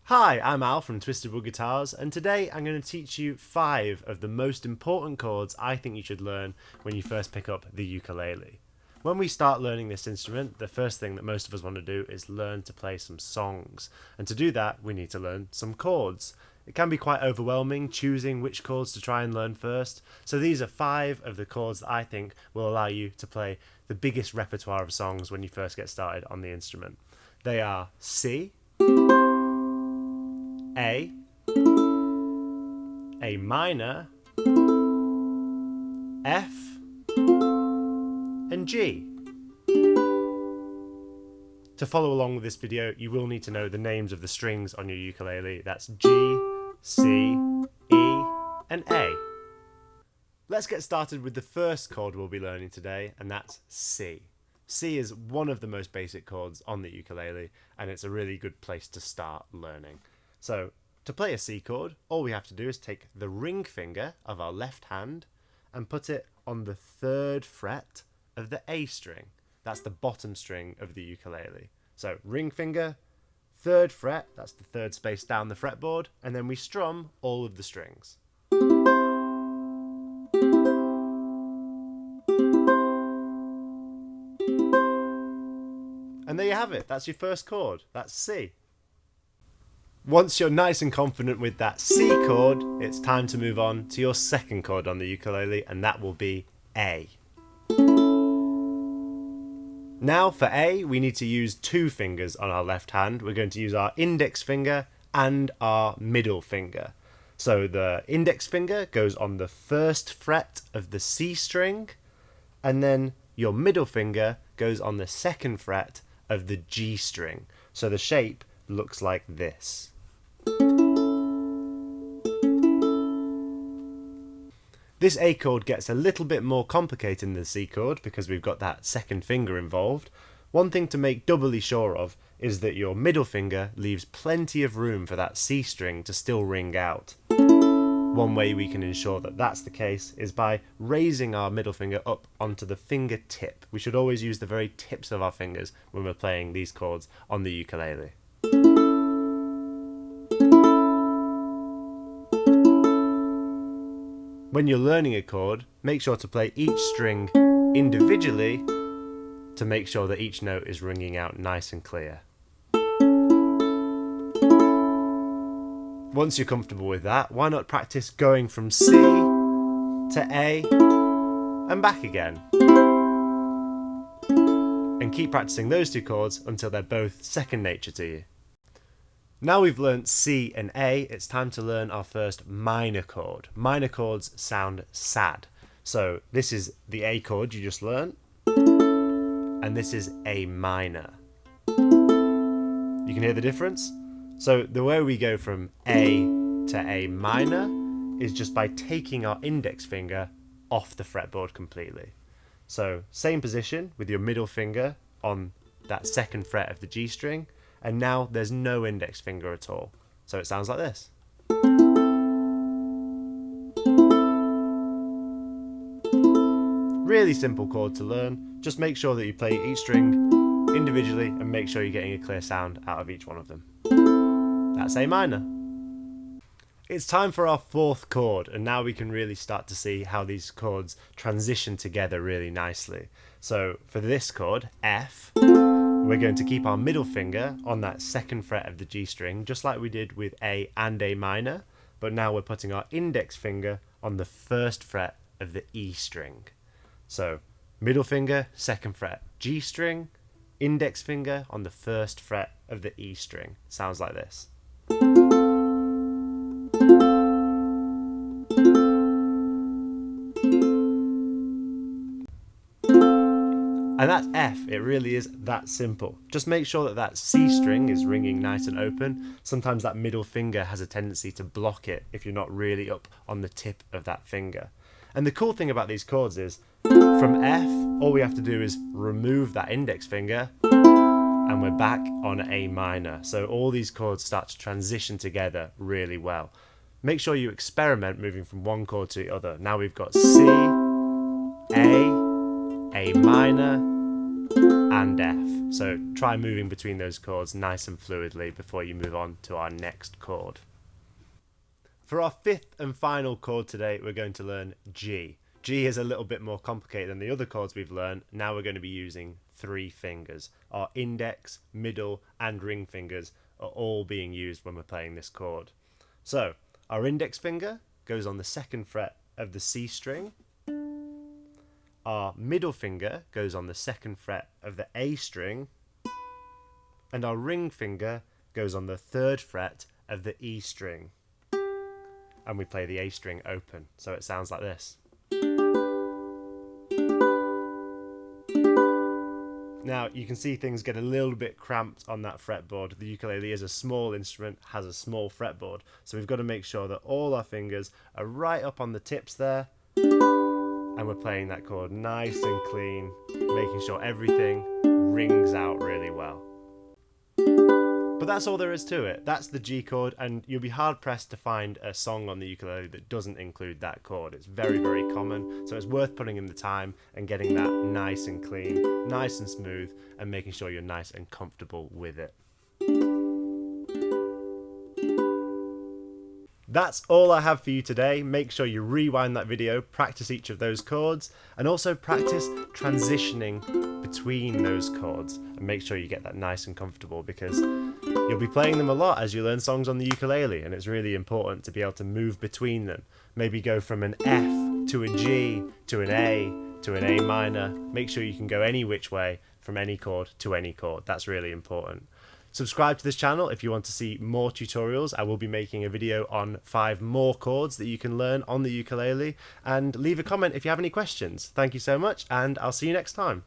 Hi, I'm Al from Twisted Wood Guitars, and today I'm going to teach you 5 of the most important chords I think you should learn when you first pick up the ukulele. When we start learning this instrument, the first thing that most of us want to do is learn to play some songs, and to do that we need to learn some chords. It can be quite overwhelming choosing which chords to try and learn first, so these are 5 of the chords that I think will allow you to play the biggest repertoire of songs when you first get started on the instrument. They are C, A minor, F, and G. To follow along with this video, you will need to know the names of the strings on your ukulele. That's G, C, E, and A. Let's get started with the first chord we'll be learning today, and that's C. C is one of the most basic chords on the ukulele, and it's a really good place to start learning. So, to play a C chord, all we have to do is take the ring finger of our left hand and put it on the 3rd fret of the A string. That's the bottom string of the ukulele. So, ring finger, 3rd fret, that's the 3rd space down the fretboard, and then we strum all of the strings. And there you have it, that's your first chord, that's C. Once you're nice and confident with that C chord, it's time to move on to your second chord on the ukulele, and that will be A. Now for A, we need to use 2 fingers on our left hand. We're going to use our index finger and our middle finger. So the index finger goes on the 1st fret of the C string, and then your middle finger goes on the 2nd fret of the G string. So the shape looks like this. This A chord gets a little bit more complicated than the C chord because we've got that 2nd finger involved. One thing to make doubly sure of is that your middle finger leaves plenty of room for that C string to still ring out. One way we can ensure that that's the case is by raising our middle finger up onto the fingertip. We should always use the very tips of our fingers when we're playing these chords on the ukulele. When you're learning a chord, make sure to play each string individually to make sure that each note is ringing out nice and clear. Once you're comfortable with that, why not practice going from C to A and back again? And keep practicing those 2 chords until they're both second nature to you. Now we've learnt C and A, it's time to learn our first minor chord. Minor chords sound sad. So this is the A chord you just learnt, and this is A minor. You can hear the difference? So the way we go from A to A minor is just by taking our index finger off the fretboard completely. So same position with your middle finger on that 2nd fret of the G string, and now there's no index finger at all. So it sounds like this. Really simple chord to learn. Just make sure that you play each string individually and make sure you're getting a clear sound out of each one of them. That's A minor. It's time for our 4th chord, and now we can really start to see how these chords transition together really nicely. So for this chord, F, we're going to keep our middle finger on that 2nd fret of the G string, just like we did with A and A minor, but now we're putting our index finger on the 1st fret of the E string. So middle finger, 2nd fret, G string, index finger on the 1st fret of the E string. Sounds like this. And that's F, it really is that simple. Just make sure that that C string is ringing nice and open. Sometimes that middle finger has a tendency to block it if you're not really up on the tip of that finger. And the cool thing about these chords is, from F, all we have to do is remove that index finger, and we're back on A minor. So all these chords start to transition together really well. Make sure you experiment moving from one chord to the other. Now we've got C, A minor, and F. So try moving between those chords nice and fluidly before you move on to our next chord. For our fifth and final chord today, we're going to learn G. G is a little bit more complicated than the other chords we've learned. Now we're going to be using 3 fingers. Our index, middle, and ring fingers are all being used when we're playing this chord. So, our index finger goes on the 2nd fret of the C string. Our middle finger goes on the 2nd fret of the A string. And our ring finger goes on the 3rd fret of the E string. And we play the A string open, so it sounds like this. Now you can see things get a little bit cramped on that fretboard. The ukulele is a small instrument, has a small fretboard, so we've got to make sure that all our fingers are right up on the tips there, and we're playing that chord nice and clean, making sure everything rings out really well. But that's all there is to it. That's the G chord, and you'll be hard pressed to find a song on the ukulele that doesn't include that chord. It's very, very common, so it's worth putting in the time and getting that nice and clean, nice and smooth, and making sure you're nice and comfortable with it. That's all I have for you today. Make sure you rewind that video, practice each of those chords, and also practice transitioning between those chords, and make sure you get that nice and comfortable, because you'll be playing them a lot as you learn songs on the ukulele, and it's really important to be able to move between them. Maybe go from an F to a G to an A to an A minor. Make sure you can go any which way from any chord to any chord. That's really important. Subscribe to this channel if you want to see more tutorials. I will be making a video on 5 more chords that you can learn on the ukulele, and leave a comment if you have any questions. Thank you so much, and I'll see you next time.